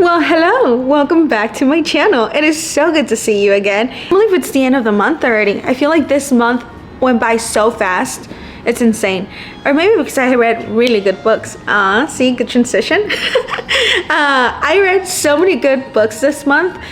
Well, hello, welcome back to my channel. It is so good to see you again. I believe it's the end of the month already. I feel like this month went by so fast. It's insane. Or maybe because I read really good books. See, good transition. I read so many good books this month.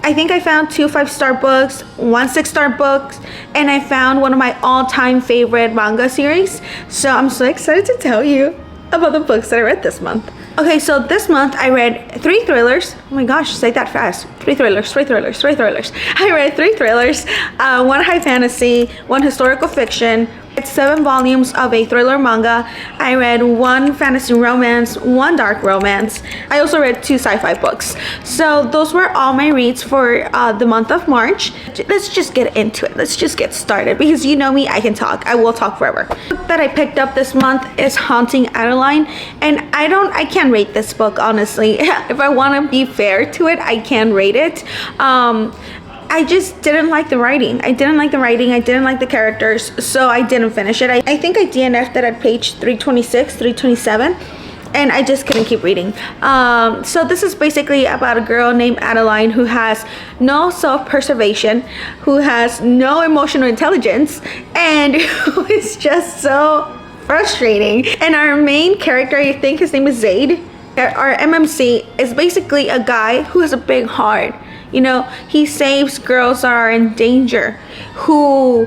I think I found 2 5-star books, 1 6-star books, and I found one of my all-time favorite manga series. So I'm so excited to tell you about the books that I read this month. Okay, so this month I read 3 thrillers. Oh my gosh, say that fast. 3 thrillers. I read 3 thrillers, 1 high fantasy, 1 historical fiction. It's 7 volumes of a thriller manga. I read 1 fantasy romance, 1 dark romance. I also read 2 sci-fi books. So those were all my reads for the month of March. Let's just get into it. Let's just get started because you know me, I can talk. I will talk forever. The book that I picked up this month is Haunting Adeline, and I can't rate this book, honestly. If I want to be fair to it, I can rate it. I just didn't like the writing. I didn't like the characters, so I didn't finish it. I think I DNF'd it at page 326, 327, and I just couldn't keep reading. So this is basically about a girl named Adeline who has no self-preservation, who has no emotional intelligence, and who is just so frustrating. And our main character, I think his name is Zaid, our MMC, is basically a guy who has a big heart. You know, he saves girls that are in danger, who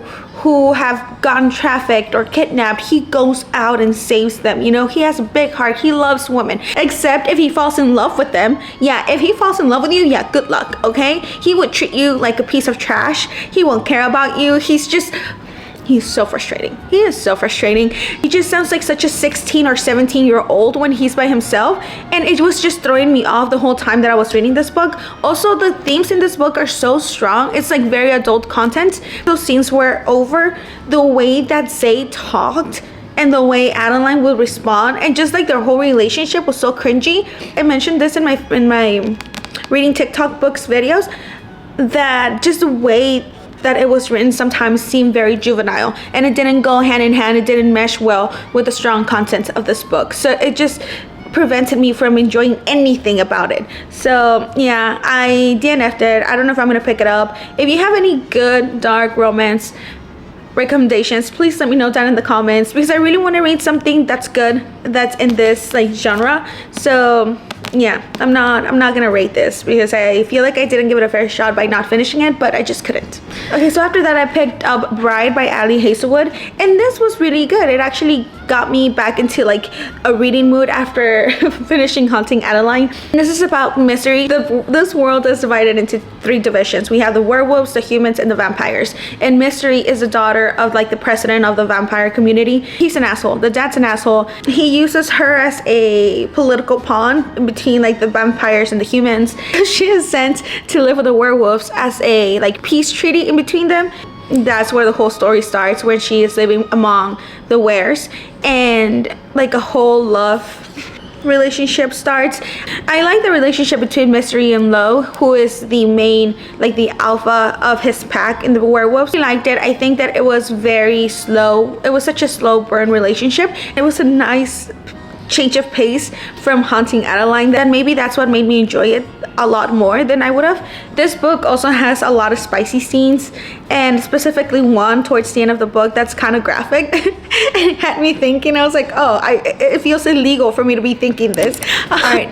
have gotten trafficked or kidnapped. He goes out and saves them. You know, he has a big heart. He loves women, except if he falls in love with them. Yeah, if he falls in love with you, yeah, good luck, okay? He would treat you like a piece of trash. He won't care about you. He's so frustrating. He is so frustrating. He just sounds like such a 16 or 17-year-old when he's by himself. And it was just throwing me off the whole time that I was reading this book. Also, the themes in this book are so strong. It's like very adult content. Those scenes were over. The way that Zaid talked and the way Adeline would respond, and just like their whole relationship was so cringy. I mentioned this in my reading TikTok books videos, that just the way that it was written sometimes seemed very juvenile, and it didn't go hand in hand. It didn't mesh well with the strong content of this book, so it just prevented me from enjoying anything about it. So yeah, I DNF'd it. I don't know if I'm gonna pick it up. If you have any good dark romance recommendations, please let me know down in the comments, because I really want to read something that's good, that's in this like genre. So yeah, I'm not gonna rate this because I feel like I didn't give it a fair shot by not finishing it, but I just couldn't. Okay, so after that I picked up Bride by Ali Hazelwood, and this was really good. It actually got me back into like a reading mood after finishing Haunting Adeline. And this is about mystery. This world is divided into 3 divisions. We have the werewolves, the humans, and the vampires. And Mystery is the daughter of like the president of the vampire community. He's an asshole. The dad's an asshole. He uses her as a political pawn between like the vampires and the humans. She is sent to live with the werewolves as a like peace treaty in between them. That's where the whole story starts, when she is living among the wares, and like a whole love relationship starts. I like the relationship between Mystery and Lo, who is the main, like the alpha of his pack in the werewolves. I liked it. I think that it was very slow. It was such a slow burn relationship. It was a nice change of pace from Haunting Adeline, that maybe that's what made me enjoy it a lot more than I would have. This book also has a lot of spicy scenes, and specifically one towards the end of the book that's kind of graphic. It had me thinking. I was like, oh, it feels illegal for me to be thinking this. All right,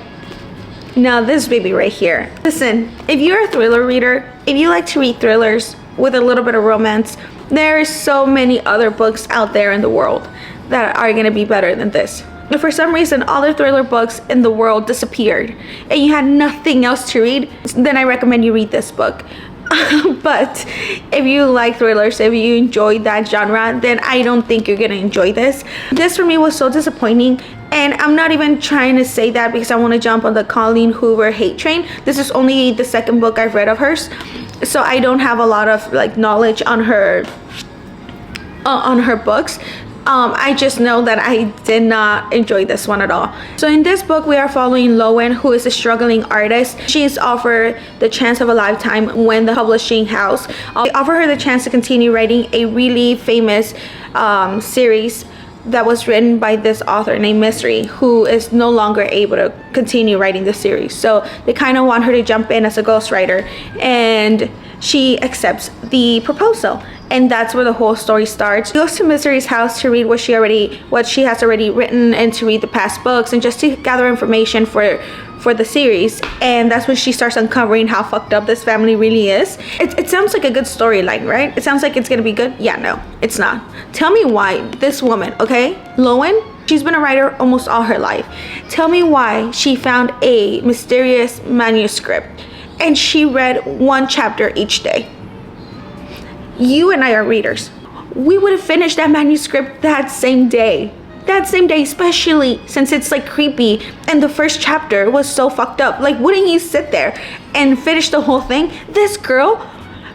now this baby right here. Listen, if you're a thriller reader, if you like to read thrillers with a little bit of romance, there are so many other books out there in the world that are gonna be better than this. If for some reason all the thriller books in the world disappeared and you had nothing else to read, then I recommend you read this book. But if you like thrillers, if you enjoy that genre, then I don't think you're gonna enjoy this. This for me was so disappointing, and I'm not even trying to say that because I want to jump on the Colleen Hoover hate train. This is only the 2nd book I've read of hers, so I don't have a lot of like knowledge on her books. I just know that I did not enjoy this one at all. So in this book, we are following Lowen, who is a struggling artist. She is offered the chance of a lifetime when the publishing house offer her the chance to continue writing a really famous series that was written by this author named Mystery, who is no longer able to continue writing the series. So they kind of want her to jump in as a ghostwriter, and she accepts the proposal. And that's where the whole story starts. She goes to Mystery's house to read what she has already written, and to read the past books, and just to gather information for the series. And that's when she starts uncovering how fucked up this family really is. It sounds like a good storyline, right? It sounds like it's gonna be good. Yeah, no, it's not. Tell me why this woman, okay, Lowen, she's been a writer almost all her life. Tell me why she found a mysterious manuscript and she read one chapter each day. You and I are readers. We would have finished that manuscript that same day, especially since it's like creepy and the first chapter was so fucked up. Like, wouldn't you sit there and finish the whole thing? This girl,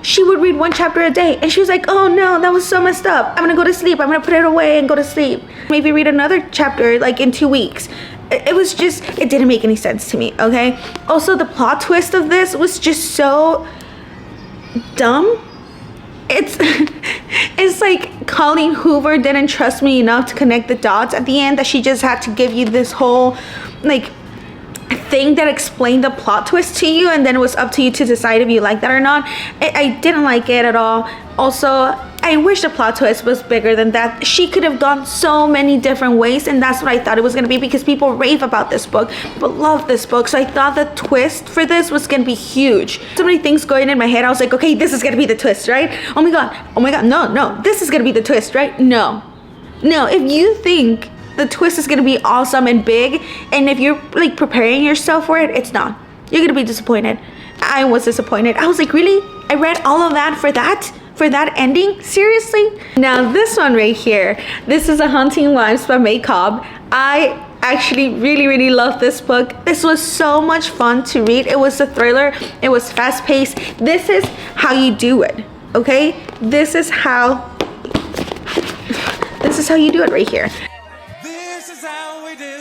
she would read one chapter a day, and she was like, oh no, that was so messed up. I'm gonna go to sleep. I'm gonna put it away and go to sleep. Maybe read another chapter like in 2 weeks. It was just, it didn't make any sense to me, okay? Also, the plot twist of this was just so dumb. It's like Colleen Hoover didn't trust me enough to connect the dots at the end, that she just had to give you this whole like thing that explained the plot twist to you, and then it was up to you to decide if you like that or not. I didn't like it at all. Also, I wish the plot twist was bigger than that. She could have gone so many different ways, and that's what I thought it was going to be, because people rave about this book, people love this book. So I thought the twist for this was going to be huge. So many things going in my head. I was like, okay, this is going to be the twist, right? Oh my god, no, this is going to be the twist, right? No, if you think the twist is going to be awesome and big, and if you're like preparing yourself for it, it's not. You're going to be disappointed. I was disappointed. I was like, really? I read all of that for that ending? Seriously? Now this one right here, this is A Haunting Wives by May Cobb. I actually really love this book. This was so much fun to read. It was a thriller. It was fast paced. This is how you do it, okay? This is how you do it right here. This is how we do it.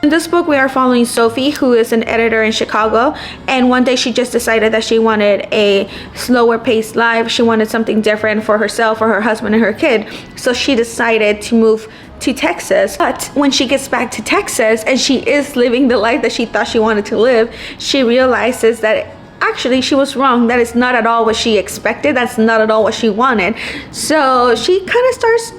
In this book, we are following Sophie, who is an editor in Chicago, and one day she just decided that she wanted a slower paced life. She wanted something different for herself, for her husband, and her kid. So she decided to move to Texas. But when she gets back to Texas and she is living the life that she thought she wanted to live, she realizes that actually she was wrong. That is not at all what she expected. That's not at all what she wanted. So she kind of starts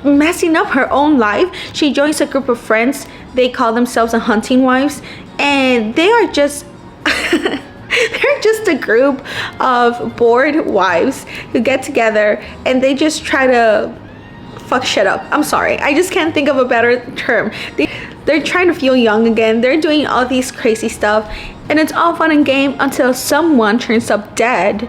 messing up her own life. She joins a group of friends. They call themselves the Haunting Wives, and they are just they're just a group of bored wives who get together and they just try to fuck shit up. I'm sorry, I just can't think of a better term. They're trying to feel young again. They're doing all these crazy stuff, and it's all fun and game until someone turns up dead.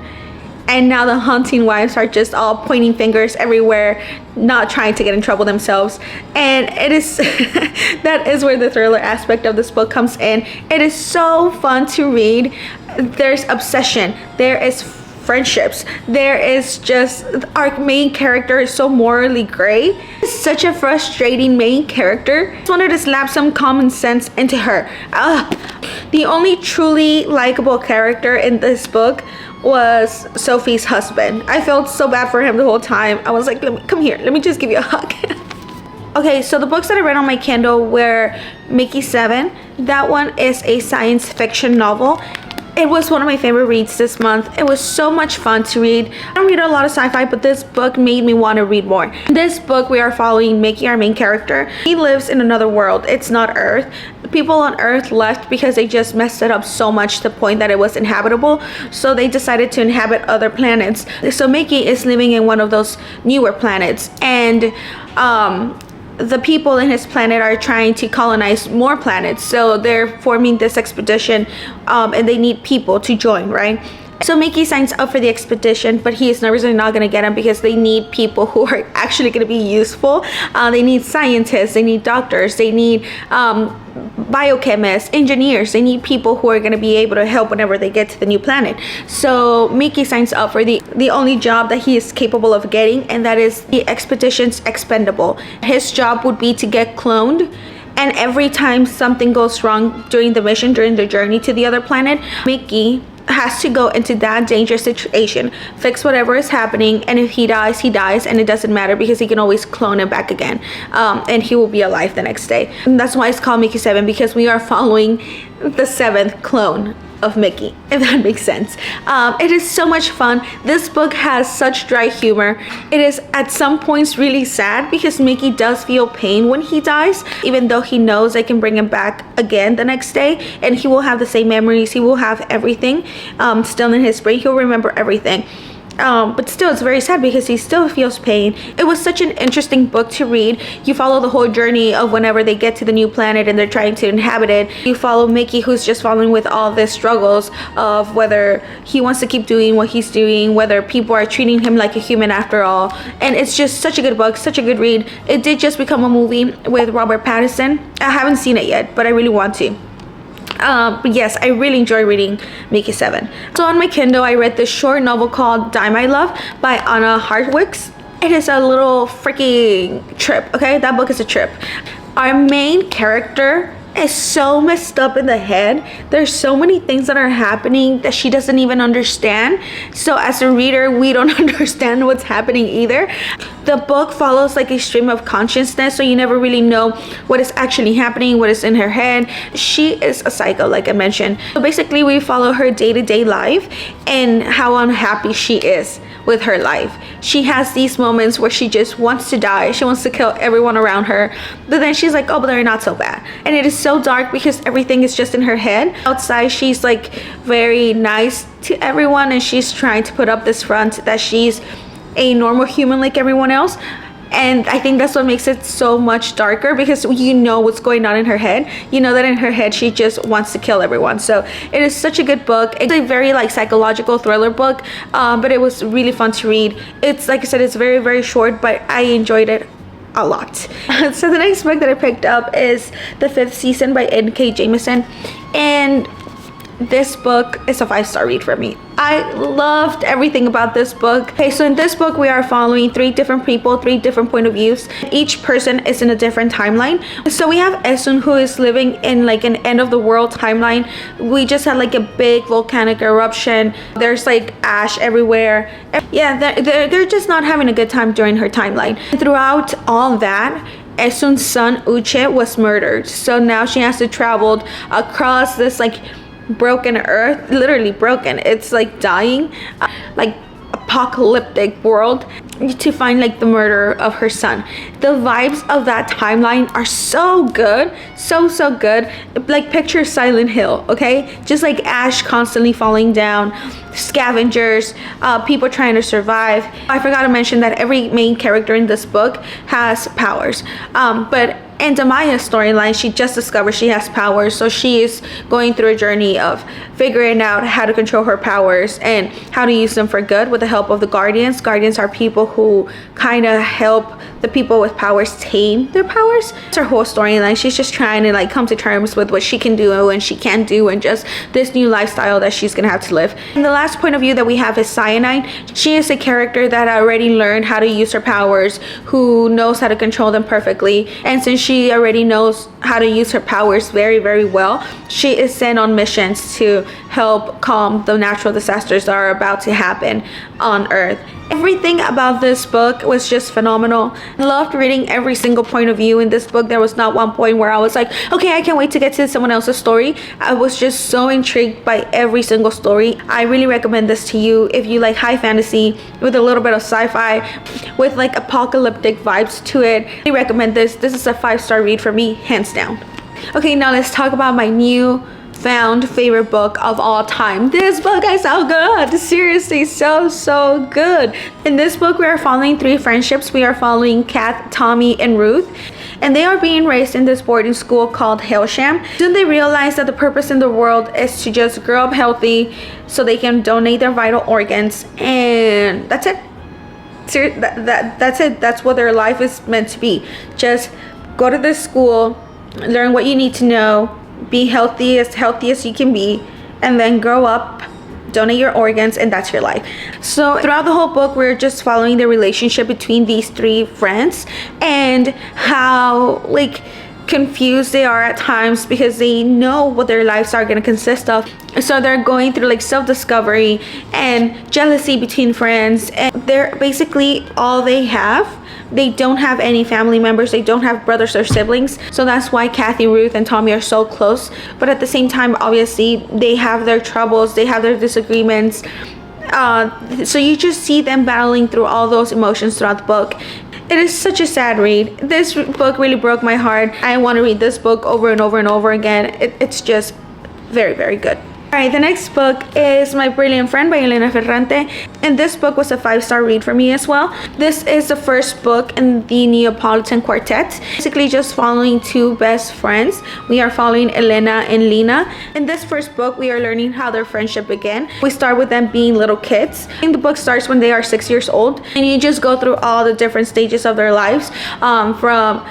And now the Haunting Wives are just all pointing fingers everywhere, not trying to get in trouble themselves. And it is, that is where the thriller aspect of this book comes in. It is so fun to read. There's obsession, there is friendships, there is just, our main character is so morally gray. It's such a frustrating main character. I just wanted to slap some common sense into her. The only truly likable character in this book was Sophie's husband. I felt so bad for him the whole time. I was like, come here, let me just give you a hug. Okay, so the books that I read on my Kindle were Mickey 7. That one is a science fiction novel. It was one of my favorite reads this month. It was so much fun to read. I don't read a lot of sci-fi, but this book made me want to read more. In this book, we are following Mickey, our main character. He lives in another world. It's not Earth. The people on Earth left because they just messed it up so much to the point that it was inhabitable. So they decided to inhabit other planets. So Mickey is living in one of those newer planets. And the people in his planet are trying to colonize more planets, so they're forming this expedition, and they need people to join, right? So Mickey signs up for the expedition, but he is nervous they're not going to get him because they need people who are actually going to be useful. They need scientists, they need doctors, they need biochemists, engineers. They need people who are going to be able to help whenever they get to the new planet. So Mickey signs up for the only job that he is capable of getting, and that is the expedition's expendable. His job would be to get cloned, and every time something goes wrong during the mission, during the journey to the other planet, Mickey has to go into that dangerous situation, fix whatever is happening, and if he dies, he dies, and it doesn't matter because he can always clone it back again, and he will be alive the next day. And that's why it's called Mickey 7, because we are following the 7th clone of Mickey, if that makes sense. It is so much fun. This book has such dry humor. It is at some points really sad because Mickey does feel pain when he dies, even though he knows they can bring him back again the next day, and he will have the same memories, he will have everything still in his brain, he'll remember everything. But still, it's very sad because he still feels pain. It was such an interesting book to read. You follow the whole journey of whenever they get to the new planet and they're trying to inhabit it. You follow Mickey, who's just following with all the struggles of whether he wants to keep doing what he's doing, whether people are treating him like a human after all. And it's just such a good book, such a good read. It did just become a movie with Robert Pattinson. I haven't seen it yet, but I really want to. But yes, I really enjoy reading Mickey 7. So on my Kindle, I read this short novel called Die My Love by Anna Hartwicks. It is a little freaking trip, okay? That book is a trip. Our main character is so messed up in the head. There's so many things that are happening that she doesn't even understand. So as a reader, we don't understand what's happening either. The book follows like a stream of consciousness, so you never really know what is actually happening, what is in her head. She is a psycho, like I mentioned. So basically we follow her day-to-day life and how unhappy she is with her life. She has these moments where she just wants to die. She wants to kill everyone around her. But then she's like, oh, but they're not so bad. And it is so dark because everything is just in her head. Outside, she's like very nice to everyone, and she's trying to put up this front that she's a normal human like everyone else. And I think that's what makes it so much darker, because you know what's going on in her head. You know that in her head she just wants to kill everyone. So it is such a good book. It's a very like psychological thriller book, but it was really fun to read. It's like I said, it's very, very short, but I enjoyed it a lot. So the next book that I picked up is The Fifth Season by N.K. Jemisin, and this book is a 5-star read for me. I loved everything about this book. Okay, so in this book we are following 3 different people, 3 different point of views. Each person is in a different timeline. So we have Esun, who is living in like an end of the world timeline. We just had like a big volcanic eruption. There's like ash everywhere. Yeah, they're just not having a good time during her timeline. Throughout all that, Esun's son Uche was murdered. So now she has to travel across this like broken earth, literally broken, it's like dying, like apocalyptic world, to find like the murderer of her son. The vibes of that timeline are so good, so good. Like picture Silent Hill, okay? Just like ash constantly falling down, scavengers, people trying to survive. I forgot to mention that every main character in this book has powers, but in Damaya's storyline, she just discovered she has powers, so she is going through a journey of figuring out how to control her powers and how to use them for good with the help of the Guardians. Guardians are people who kind of help the people with powers tame their powers. It's her whole storyline. She's just trying to like come to terms with what she can do and she can't do, and just this new lifestyle that she's gonna have to live. And the last point of view that we have is Cyanide. She is a character that already learned how to use her powers, who knows how to control them perfectly, and since she already knows how to use her powers very well, she is sent on missions to help calm the natural disasters that are about to happen on Earth. Everything about this book was just phenomenal. I loved reading every single point of view in this book. There was not one point where I was like, okay, I can't wait to get to someone else's story. I was just so intrigued by every single story. I really recommend this to you if you like high fantasy with a little bit of sci-fi with like apocalyptic vibes to it. I really recommend this. This is a 5-star read for me, hands down. Okay, now let's talk about my new found favorite book of all time. This book is so good. Seriously, so good. In this book, we are following 3 friendships. We are following Kath, Tommy, and Ruth, and they are being raised in this boarding school called Hailsham. Soon they realize that the purpose in the world is to just grow up healthy so they can donate their vital organs, and that's it. That's it. That's what their life is meant to be. Just go to this school, learn what you need to know, be healthy as you can be, and then grow up, donate your organs, and that's your life. So throughout the whole book, we're just following the relationship between these 3 friends and how like confused they are at times because they know what their lives are going to consist of. So they're going through like self-discovery and jealousy between friends, and they're basically all they have. They don't have any family members. They don't have brothers or siblings. So that's why Kathy, Ruth, and Tommy are so close. But at the same time, obviously, they have their troubles. They have their disagreements. So you just see them battling through all those emotions throughout the book. It is such a sad read. This book really broke my heart. I want to read this book over and over and over again. It's just very, very good. Alright, the next book is My Brilliant Friend by Elena Ferrante, and this book was a 5-star read for me as well. This is the first book in the Neapolitan Quartet, basically just following two best friends. We are following Elena and Lina. In this first book, we are learning how their friendship began. We start with them being little kids. And the book starts when they are 6 years old, and you just go through all the different stages of their lives, from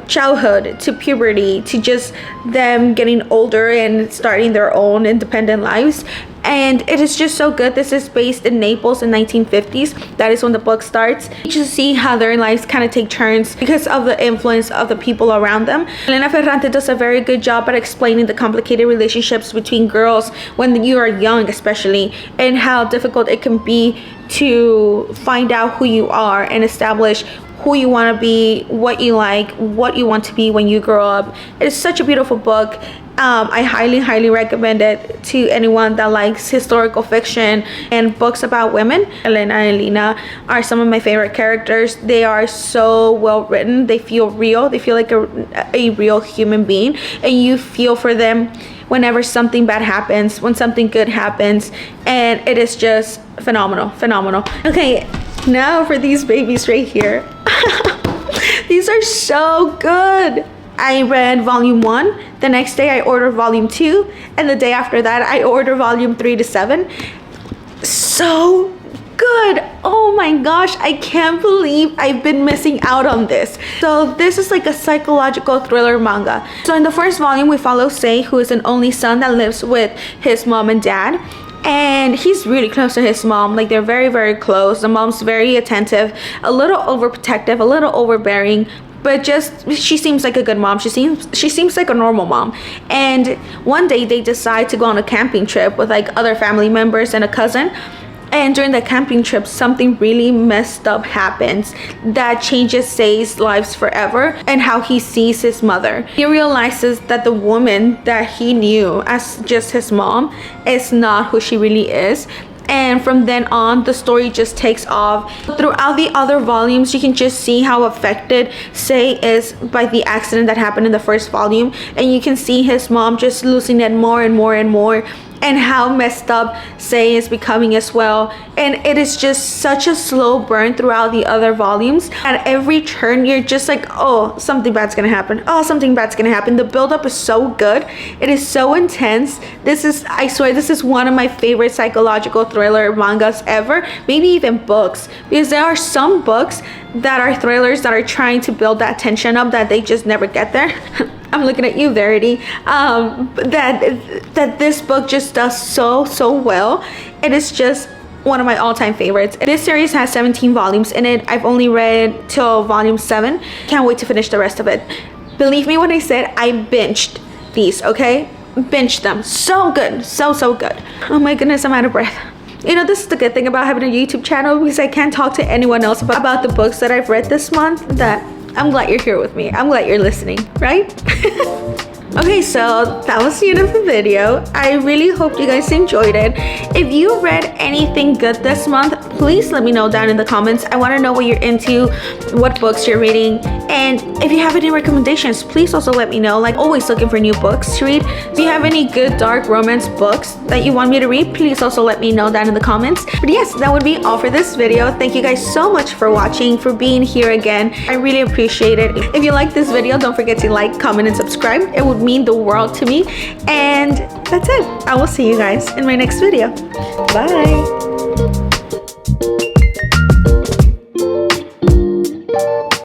childhood to puberty to just them getting older and starting their own independent lives. And it is just so good. This is based in Naples in 1950s. That is when the book starts. You just see how their lives kind of take turns because of the influence of the people around them. Elena Ferrante does a very good job at explaining the complicated relationships between girls when you are young, especially, and how difficult it can be to find out who you are and establish who you want to be, what you like, what you want to be when you grow up. It is such a beautiful book. I highly recommend it to anyone that likes historical fiction and books about women. Elena and Lina are some of my favorite characters. They are so well written. They feel real. They feel like a real human being, and you feel for them whenever something bad happens, when something good happens, and it is just phenomenal. Okay, now for these babies right here. These are so good. I read volume 1. The next day I ordered volume 2. And the day after that I ordered volume 3 to 7. So good. Oh my gosh, I can't believe I've been missing out on this. So this is like a psychological thriller manga. So in the first volume we follow Sei, who is an only son that lives with his mom and dad. And he's really close to his mom. Like, they're very close. The mom's very attentive, a little overprotective, a little overbearing, but just she seems like a good mom. She seems like a normal mom. And one day they decide to go on a camping trip with like other family members and a cousin. And during the camping trip, something really messed up happens that changes Sei's lives forever and how he sees his mother. He realizes that the woman that he knew as just his mom is not who she really is. And from then on, the story just takes off. Throughout the other volumes, you can just see how affected Sei is by the accident that happened in the first volume. And you can see his mom just losing it more and more. And how messed up Sei is becoming as well. And it is just such a slow burn throughout the other volumes. At every turn, you're just like, oh, something bad's gonna happen. Oh, something bad's gonna happen. The buildup is so good. It is so intense. I swear, this is one of my favorite psychological thriller mangas ever. Maybe even books. Because there are some books that are thrillers that are trying to build that tension up that they just never get there. I'm looking at you, Verity. That this book just does so well. It is just one of my all-time favorites. This series has 17 volumes in it. I've only read till volume 7. Can't wait to finish the rest of it. Believe me when I said I binged these, okay? Binged them. So good. So good. Oh my goodness, I'm out of breath. You know, this is the good thing about having a YouTube channel, because I can't talk to anyone else about the books that I've read this month. That I'm glad you're here with me. I'm glad you're listening, right? Okay, so that was the end of the video. I really hope you guys enjoyed it. If you read anything good this month, please let me know down in the comments. I want to know what you're into, what books you're reading, and if you have any recommendations, please also let me know. Like, always looking for new books to read. If you have any good dark romance books that you want me to read, please also let me know down in the comments. But yes, that would be all for this video. Thank you guys so much for watching, for being here again. I really appreciate it. If you like this video, don't forget to like, comment, and subscribe. It would mean the world to me. And that's it. I will see you guys in my next video. Bye.